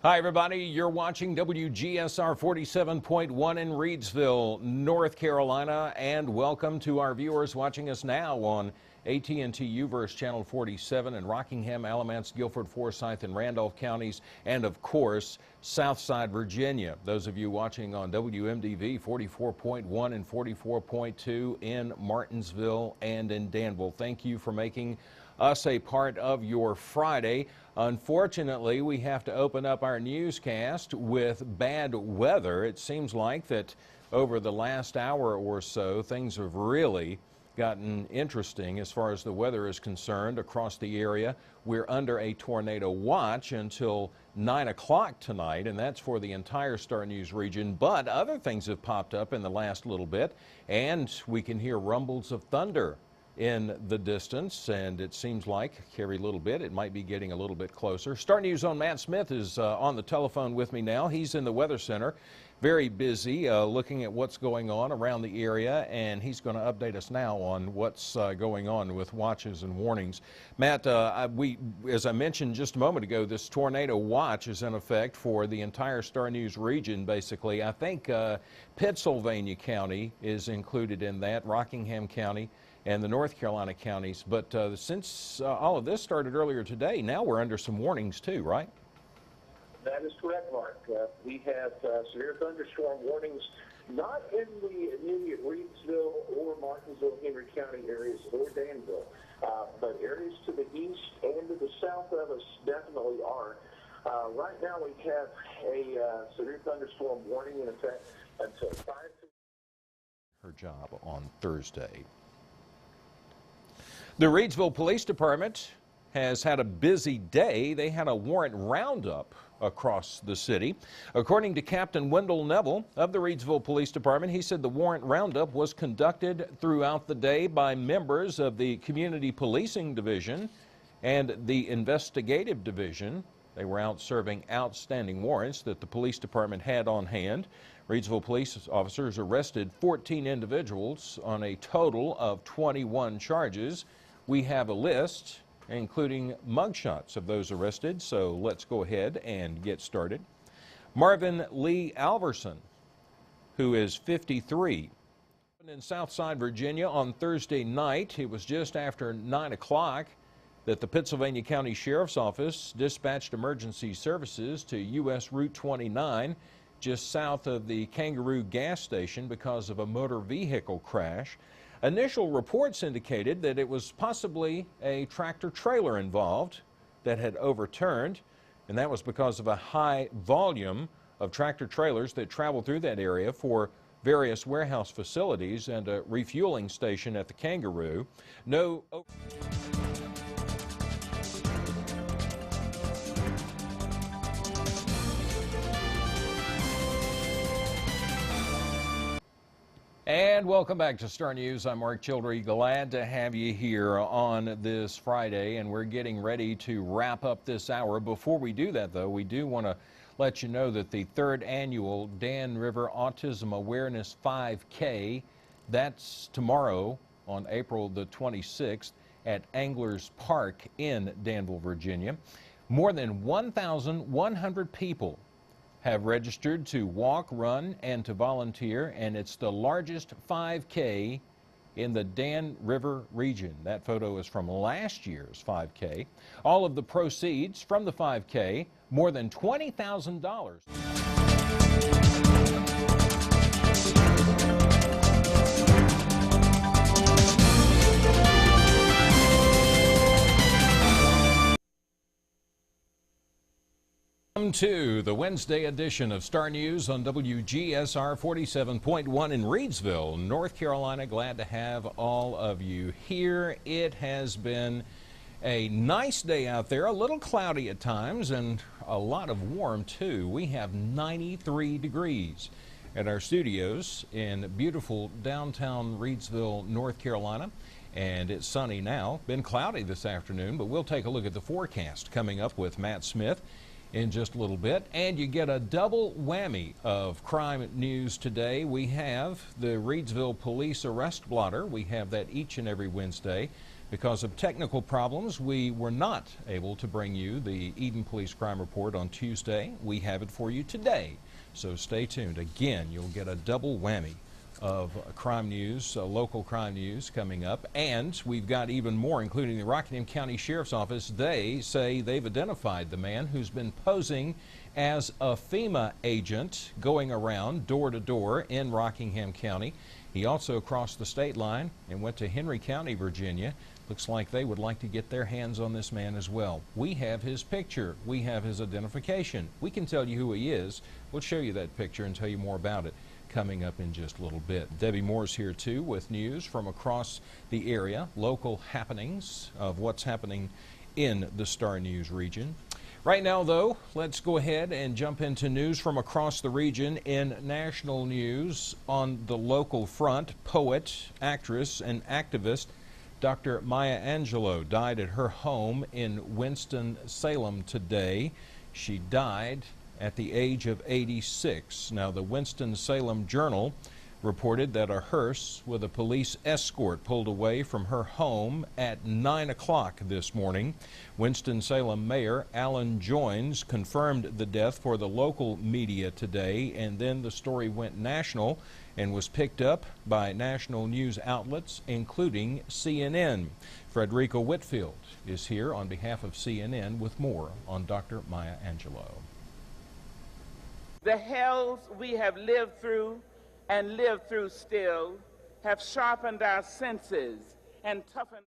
Hi, everybody. You're watching WGSR 47.1 in Reidsville, North Carolina, and welcome to our viewers watching us now on AT&T UVerse Channel 47 in Rockingham, Alamance, Guilford, Forsyth, and Randolph counties, and of course, Southside Virginia. Those of you watching on WMDV 44.1 and 44.2 in Martinsville and in Danville, thank you for making us a part of your Friday. Unfortunately, we have to open up our newscast with bad weather. It seems like that over the last hour or so, things have really gotten interesting as far as the weather is concerned across the area. We're under a tornado watch until 9 o'clock tonight, and that's for the entire Star News region. But other things have popped up in the last little bit, and we can hear rumbles of thunder in the distance, and it seems like every little bit it might be getting a little bit closer. Star News' own Matt Smith is on the telephone with me now. He's in the Weather Center, very busy looking at what's going on around the area, and he's going to update us now on what's going on with watches and warnings. Matt, as I mentioned just a moment ago, this tornado watch is in effect for the entire Star News region, basically. I think Pittsylvania County is included in that, Rockingham County, and the North Carolina counties. But since all of this started earlier today, now we're under some warnings too, right? That is correct, Mark. We have severe thunderstorm warnings, not in the immediate Reidsville or Martinsville, Henry County areas or Danville, but areas to the east and to the south of us definitely are. Right now we have a severe thunderstorm warning in effect until 5. Her job on Thursday. The Reidsville Police Department has had a busy day. They had a warrant roundup across the city. According to Captain Wendell Neville of the Reidsville Police Department, he said the warrant roundup was conducted throughout the day by members of the Community Policing Division and the Investigative Division. They were out serving outstanding warrants that the police department had on hand. Reidsville police officers arrested 14 individuals on a total of 21 charges. We have a list, including mugshots of those arrested, so let's go ahead and get started. Marvin Lee Alverson, who is 53, in Southside Virginia on Thursday night. It was just after 9 o'clock that the Pittsylvania County Sheriff's Office dispatched emergency services to U.S. Route 29 just south of the Kangaroo gas station because of a motor vehicle crash. Initial reports indicated that it was possibly a tractor-trailer involved that had overturned, and that was because of a high volume of tractor-trailers that traveled through that area for various warehouse facilities and a refueling station at the Kangaroo. No. And welcome back to Star News. I'm Mark Childrey. Glad to have you here on this Friday, and we're getting ready to wrap up this hour. Before we do that, though, we do want to let you know that the 3rd annual Dan River Autism Awareness 5K, that's tomorrow on April the 26th at Anglers Park in Danville, Virginia. More than 1,100 people have registered to walk, run, and to volunteer, and it's the largest 5K in the Dan River region. That photo is from last year's 5K. All of the proceeds from the 5K, more than $20,000. Welcome to the Wednesday edition of Star News on WGSR 47.1 in Reidsville, North Carolina. Glad to have all of you here. It has been a nice day out there, a little cloudy at times, and a lot of warm too. We have 93 degrees at our studios in beautiful downtown Reidsville, North Carolina. And it's sunny now. Been cloudy this afternoon, but we'll take a look at the forecast coming up with Matt Smith in just a little bit. And you get a double whammy of crime news today. We have the Reidsville Police Arrest Blotter. We have that each and every Wednesday. Because of technical problems, we were not able to bring you the Eden Police Crime Report on Tuesday. We have it for you today, so stay tuned. Again, you'll get a double whammy of crime news, local crime news coming up, and we've got even more, including the Rockingham County Sheriff's Office. They say they've identified the man who's been posing as a FEMA agent going around door to door in Rockingham County. He also crossed the state line and went to Henry County, Virginia. Looks like they would like to get their hands on this man as well. We have his picture. We have his identification. We can tell you who he is. We'll show you that picture and tell you more about it coming up in just a little bit. Debbie Moore's here too with news from across the area, local happenings of what's happening in the Star News region. Right now, though, let's go ahead and jump into news from across the region. In national news, on the local front, poet, actress, and activist Dr. Maya Angelou died at her home in Winston-Salem today. She died at the age of 86. Now, the Winston-Salem Journal reported that a hearse with a police escort pulled away from her home at 9 o'clock this morning. Winston-Salem Mayor Alan Joines confirmed the death for the local media today, and then the story went national and was picked up by national news outlets, including CNN. Frederica Whitfield is here on behalf of CNN with more on Dr. Maya Angelou. The hells we have lived through and live through still have sharpened our senses and toughened